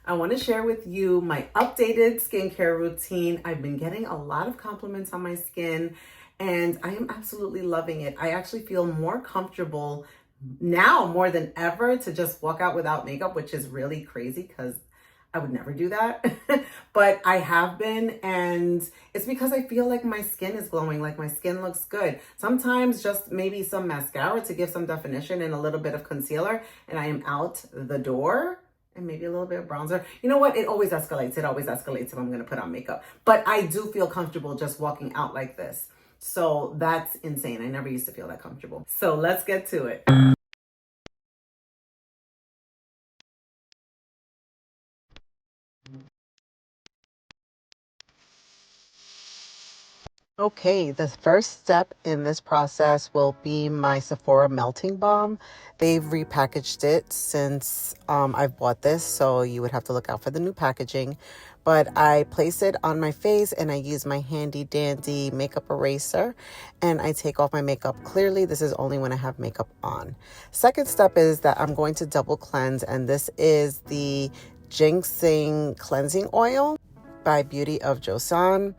I want to share with you my updated skincare routine. I've been getting a lot of compliments on my skin and I am absolutely loving it. I actually feel more comfortable now more than ever to just walk out without makeup, which is really crazy because I would never do that. But I have been, and it's because I feel like my skin is glowing, like my skin looks good. Sometimes just maybe some mascara to give some definition and a little bit of concealer, and I am out the door. And maybe a little bit of bronzer. You know what? It always escalates. It always escalates if I'm going to put on makeup. But I do feel comfortable just walking out like this. So that's insane. I never used to feel that comfortable. So let's get to it. Okay, the first step in this process will be my Sephora Melting Balm. They've repackaged it since I've bought this, so you would have to look out for the new packaging. But I place it on my face and I use my handy dandy makeup eraser and I take off my makeup. Clearly, this is only when I have makeup on. Second step is that I'm going to double cleanse, and this is the Ginseng Cleansing Oil by Beauty of Joseon.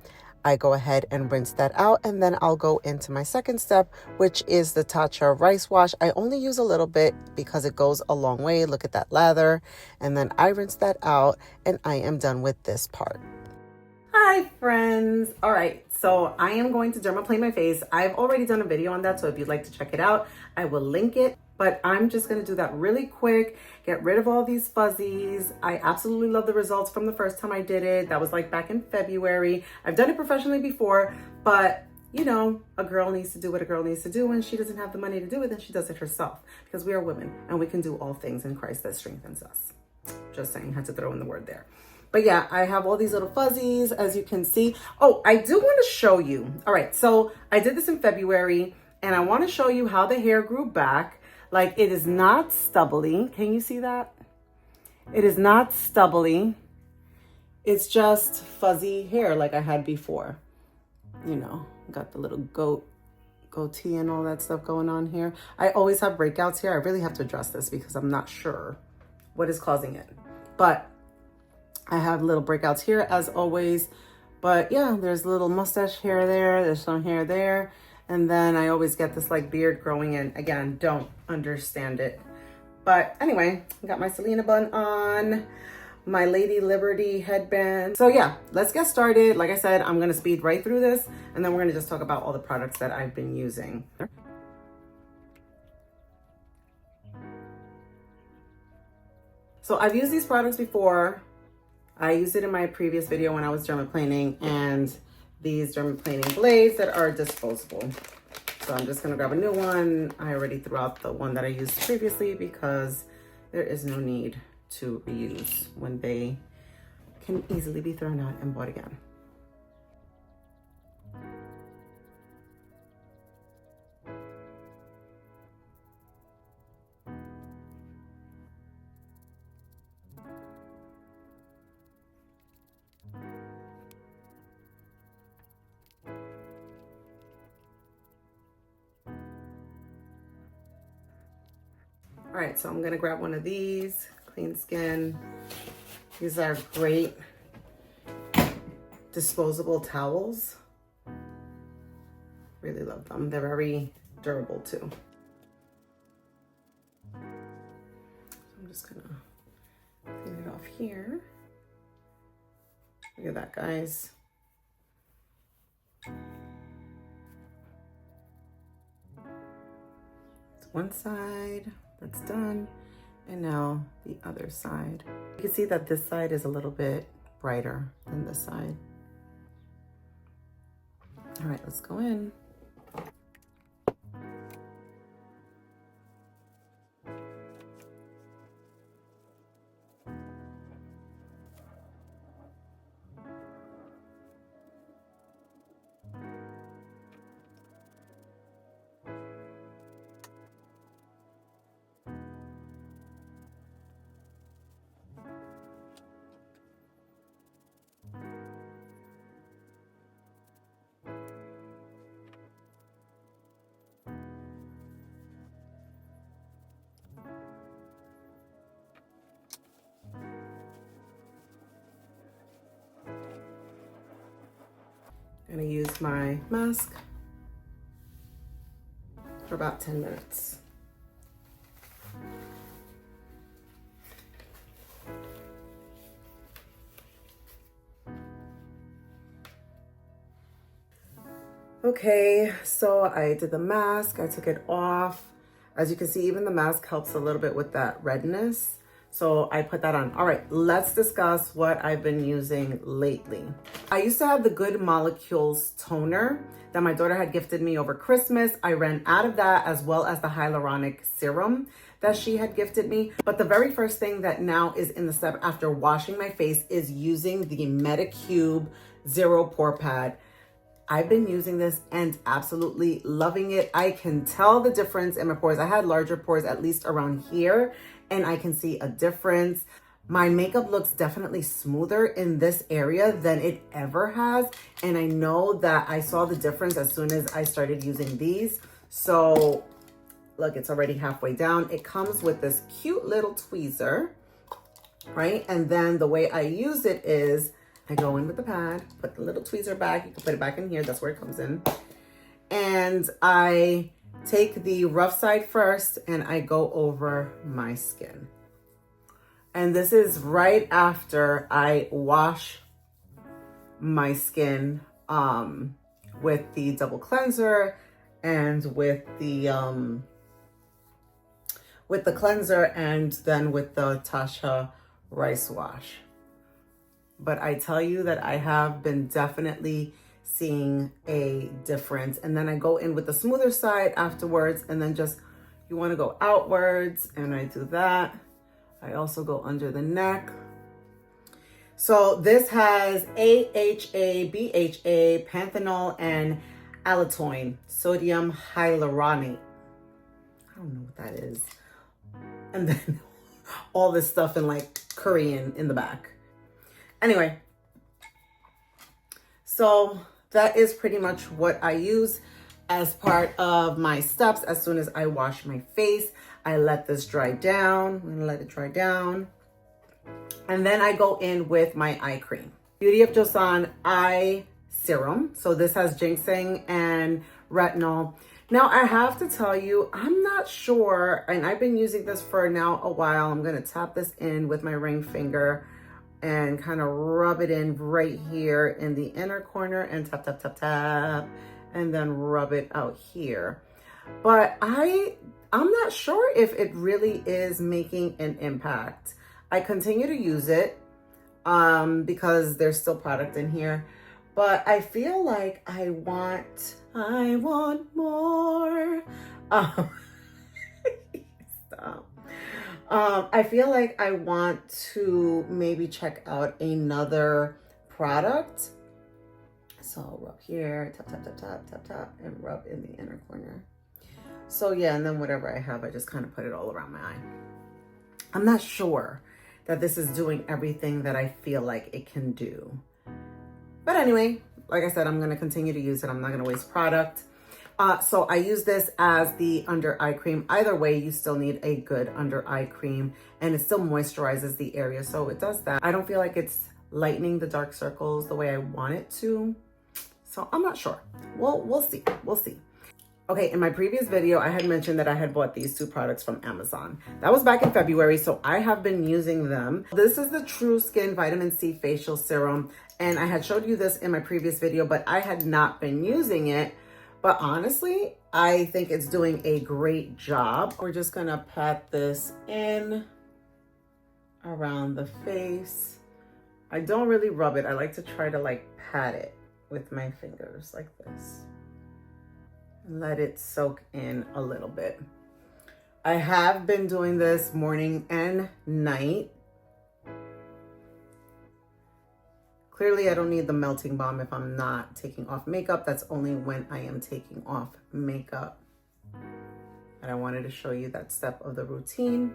I go ahead and rinse that out, and then I'll go into my second step, which is the Tatcha rice wash. I only use a little bit because it goes a long way. Look at that lather. And then I rinse that out and I am done with this part. Hi friends. All right, so I am going to dermaplane my face. I've already done a video on that, so if you'd like to check it out, I will link it. But I'm just going to do that really quick, get rid of all these fuzzies. I absolutely love the results from the first time I did it. That was like back in February. I've done it professionally before, but you know, a girl needs to do what a girl needs to do. When she doesn't have the money to do it, then she does it herself, because we are women and we can do all things in Christ that strengthens us. Just saying, had to throw in the word there. But yeah, I have all these little fuzzies, as you can see. Oh, I do want to show you. All right, so I did this in February and I want to show you how the hair grew back. Like, it is not stubbly. Can you see that? It is not stubbly. It's just fuzzy hair like I had before. You know, got the little goatee and all that stuff going on here. I always have breakouts here. I really have to address this because I'm not sure what is causing it. But I have little breakouts here as always. But yeah, there's little mustache hair there. There's some hair there. And then I always get this like beard growing in. Again, don't understand it. But anyway, I got my Selena bun on, my Lady Liberty headband. So yeah, let's get started. Like I said, I'm gonna speed right through this and then we're gonna just talk about all the products that I've been using. So I've used these products before. I used it in my previous video when I was dermaplaning, and these dermaplaning blades that are disposable. So I'm just gonna grab a new one. I already threw out the one that I used previously because there is no need to reuse when they can easily be thrown out and bought again. All right, so I'm gonna grab one of these, Clean Skin. These are great disposable towels. Really love them. They're very durable too. I'm just gonna clean it off here. Look at that, guys. It's one side, that's done. And now the other side. You can see that this side is a little bit brighter than this side. All right, let's go in. I'm gonna use my mask for about 10 minutes. Okay, so I did the mask, I took it off. As you can see, even the mask helps a little bit with that redness. So I put that on. All right, let's discuss what I've been using lately. I used to have the Good Molecules toner that my daughter had gifted me over Christmas. I ran out of that, as well as the hyaluronic serum that she had gifted me. But the very first thing that now is in the step after washing my face is using the Medicube Zero Pore Pad. I've been using this and absolutely loving it. I can tell the difference in my pores. I had larger pores, at least around here, and I can see a difference. My makeup looks definitely smoother in this area than it ever has. And I know that I saw the difference as soon as I started using these. So look, it's already halfway down. It comes with this cute little tweezer, right? And then the way I use it is I go in with the pad, put the little tweezer back. You can put it back in here. That's where it comes in. And I take the rough side first and I go over my skin. And this is right after I wash my skin with the double cleanser and with the cleanser and then with the Tasha rice wash. But I tell you that I have been definitely seeing a difference. And then I go in with the smoother side afterwards, and then just, you want to go outwards, and I do that. I also go under the neck. So this has AHA, BHA, panthenol, and allantoin, sodium hyaluronate. I don't know what that is. And then all this stuff in like Korean in the back. Anyway, so that is pretty much what I use as part of my steps. As soon as I wash my face, I let this dry down. I'm gonna let it dry down. And then I go in with my eye cream. Beauty of Joseon Eye Serum. So this has ginseng and retinol. Now I have to tell you, I'm not sure, and I've been using this for now a while. I'm gonna tap this in with my ring finger and kind of rub it in right here in the inner corner and tap, tap, tap, tap, and then rub it out here. But I'm not sure if it really is making an impact. I continue to use it because there's still product in here, but I feel like I want more. Stop. I feel like I want to maybe check out another product. So I'll rub here, tap, tap, tap, tap, tap, tap, and rub in the inner corner. So yeah, and then whatever I have, I just kind of put it all around my eye. I'm not sure that this is doing everything that I feel like it can do. But anyway, like I said, I'm going to continue to use it. I'm not going to waste product. So I use this as the under eye cream. Either way, you still need a good under eye cream, and it still moisturizes the area. So it does that. I don't feel like it's lightening the dark circles the way I want it to. So I'm not sure. We'll see. We'll see. Okay, in my previous video, I had mentioned that I had bought these two products from Amazon. That was back in February, so I have been using them. This is the True Skin Vitamin C Facial Serum, and I had showed you this in my previous video, but I had not been using it. But honestly, I think it's doing a great job. We're just gonna pat this in around the face. I don't really rub it. I like to try to like pat it with my fingers like this. Let it soak in a little bit. I have been doing this morning and night. Clearly, I don't need the melting balm if I'm not taking off makeup. That's only when I am taking off makeup. And I wanted to show you that step of the routine.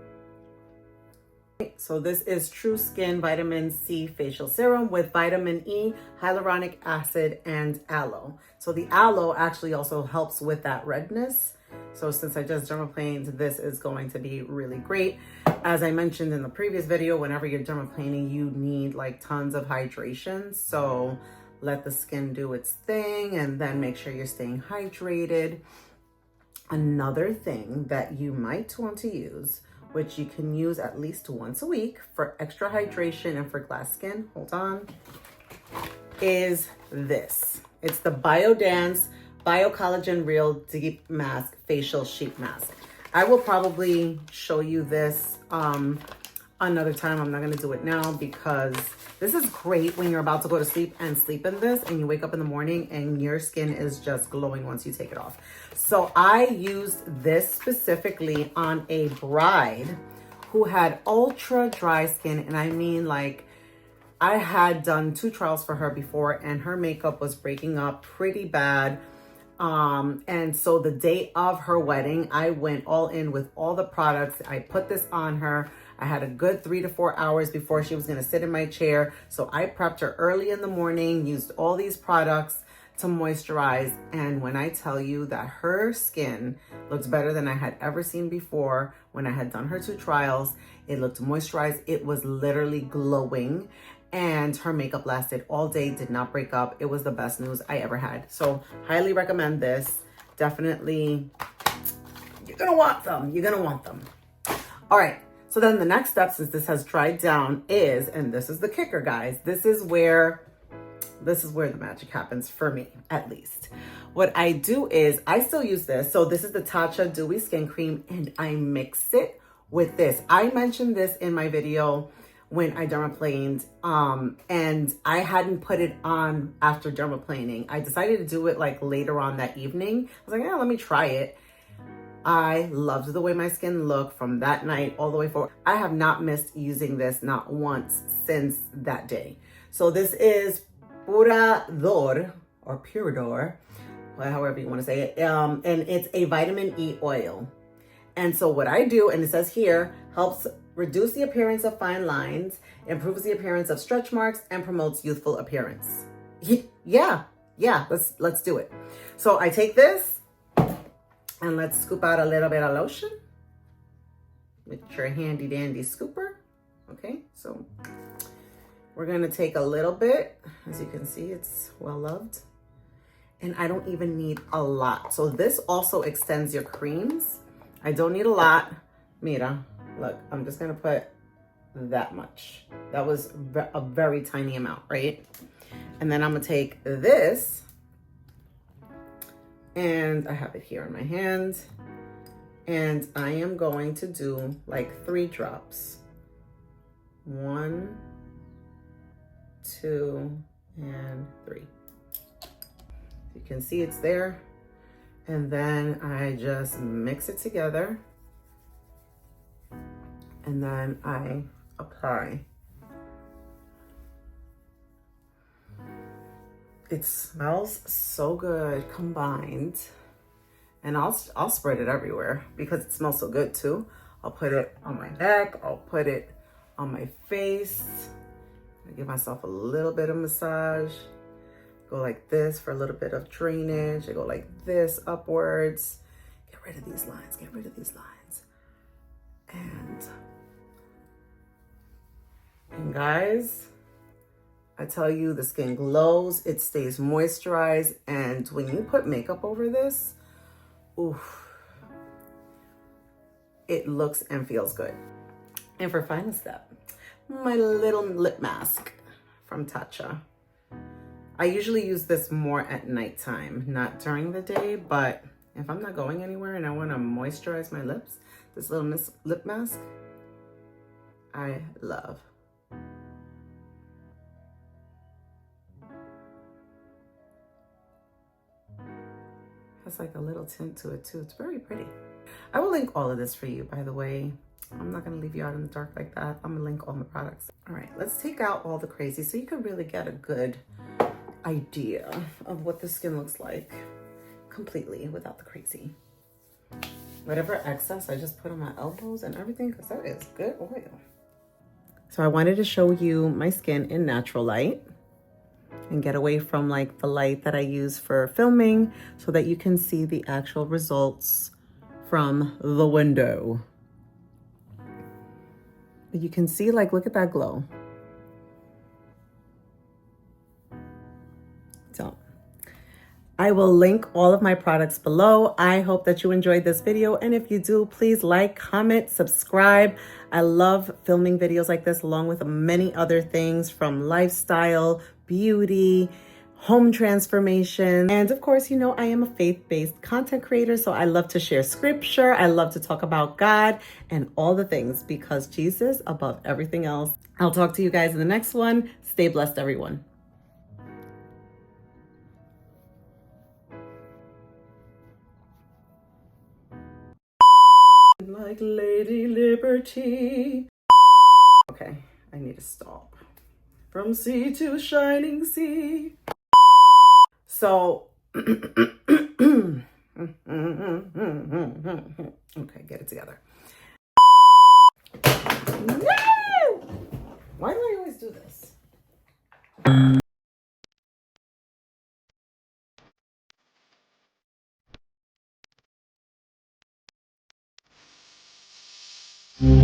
So this is True Skin Vitamin C Facial Serum with vitamin E, hyaluronic acid, and aloe. So the aloe actually also helps with that redness. So since I just dermaplaned, this is going to be really great. As I mentioned in the previous video, whenever you're dermaplaning, you need like tons of hydration. So let the skin do its thing, and then make sure you're staying hydrated. Another thing that you might want to use, which you can use at least once a week for extra hydration and for glass skin, hold on, is this. It's the BioDance BioCollagen Real Deep Mask Facial Sheet Mask. I will probably show you this another time. I'm not gonna do it now because this is great when you're about to go to sleep and sleep in this and you wake up in the morning and your skin is just glowing once you take it off. So I used this specifically on a bride who had ultra dry skin, and I mean, like, I had done 2 trials for her before and her makeup was breaking up pretty bad. And so the day of her wedding, I went all in with all the products. I put this on her. I had a good 3 to 4 hours before she was going to sit in my chair. So I prepped her early in the morning, used all these products to moisturize. And when I tell you that her skin looks better than I had ever seen before, when I had done her 2 trials, it looked moisturized. It was literally glowing. And her makeup lasted all day, did not break up. It was the best news I ever had. So highly recommend this. Definitely, you're gonna want them. You're gonna want them. All right, so then the next step, since this has dried down, is, and this is the kicker, guys, this is where the magic happens for me, at least. What I do is, I still use this. So this is the Tatcha Dewy Skin Cream, and I mix it with this. I mentioned this in my video when I dermaplaned, and I hadn't put it on after dermaplaning. I decided to do it like later on that evening. I was like, yeah, let me try it. I loved the way my skin looked from that night all the way forward. I have not missed using this, not once, since that day. So this is Purador, or Purador, however you want to say it, and it's a vitamin E oil. And so what I do, and it says here, helps reduce the appearance of fine lines, improves the appearance of stretch marks, and promotes youthful appearance. Yeah, let's do it. So I take this, and let's scoop out a little bit of lotion with your handy dandy scooper. Okay, so we're gonna take a little bit. As you can see, it's well loved. And I don't even need a lot. So this also extends your creams. I don't need a lot. Mira, look, I'm just gonna put that much. That was a very tiny amount, right? And then I'm gonna take this, and I have it here in my hand, and I am going to do like 3 drops. 1, 2, and 3. You can see it's there. And then I just mix it together. And then I apply. It smells so good combined. And I'll spread it everywhere because it smells so good too. I'll put it on my neck. I'll put it on my face. I give myself a little bit of massage. Go like this for a little bit of drainage. I go like this upwards. Get rid of these lines, get rid of these lines. And guys, I tell you, the skin glows, it stays moisturized, and when you put makeup over this, oof, it looks and feels good. And for final step, my little lip mask from Tatcha. I usually use this more at nighttime, not during the day, but if I'm not going anywhere and I want to moisturize my lips, this little lip mask, I love. Has like a little tint to it too. It's very pretty. I will link all of this for you, by the way. I'm not going to leave you out in the dark like that. I'm going to link all my products. All right, let's take out all the crazy so you can really get a good idea of what the skin looks like completely without the crazy. Whatever excess I just put on my elbows and everything, because that is good oil. So I wanted to show you my skin in natural light and get away from like the light that I use for filming so that you can see the actual results from the window. But you can see, like, look at that glow. So I will link all of my products below. I hope that you enjoyed this video. And if you do, please like, comment, subscribe. I love filming videos like this along with many other things from lifestyle, beauty, home transformation. And of course, you know, I am a faith-based content creator, so I love to share scripture. I love to talk about God and all the things because Jesus above everything else. I'll talk to you guys in the next one. Stay blessed, everyone. Like Lady Liberty. Okay, I need to stop. From sea to shining sea. So, okay, get it together. Woo! Why do I always do this?